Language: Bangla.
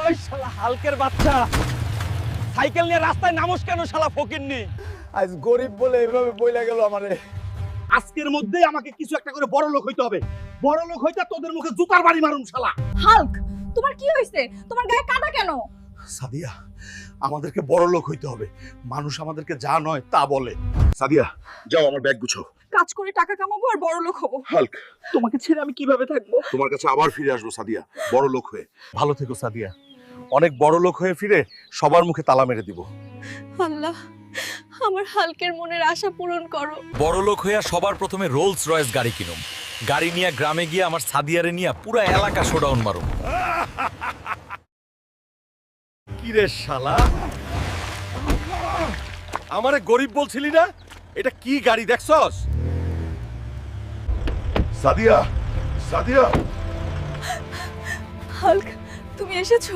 ওই শালা হালকের বাচ্চা সাইকেল নিয়ে রাস্তায় নামস কেন শালা ফকিরনি? আজ গরিব বলে এভাবে বইলা গেল আমারে। আজকের মধ্যেই আমাকে কিছু একটা করে বড় লোক হইতে হবে। বড় লোক হইতে তোদের মুখে জুতার বাড়ি মারুম শালা। হাল্ক, তোমার কি হয়েছে? তোমার গায়ে কাদা কেন? সাদিয়া, আমাদেরকে বড় লোক হইতে হবে। মানুষ আমাদেরকে যা নয় তা বলে। সাদিয়া, যাও আমার ব্যাগ গুছো। কাজ করে টাকা কামাবো আর বড় লোক হবো। হাল্ক, তোমাকে ছেড়ে আমি কিভাবে থাকবো? তোমার কাছে আবার ফিরে আসবো সাদিয়া, বড় লোক হয়ে। ভালো থেকো সাদিয়া, অনেক বড় লোক হয়ে ফিরে সবার মুখে তালা মেরে দিব। আল্লাহ, আমার হালকের মনের আশা পূরণ করো। বড় লোক হইয়া সবার প্রথমে রোলস রয়েস গাড়ি কিনুম। গাড়ি নিয়ে গ্রামে গিয়ে আমার সাদিয়ারে নিয়ে পুরা এলাকা শোডাউন মারুম। কি রে শালা, আমারে গরিব বলছিলি না? এটা কি গাড়ি দেখছস? সাদিয়া, সাদিয়া, হাল্ক, তুমি এসেছো?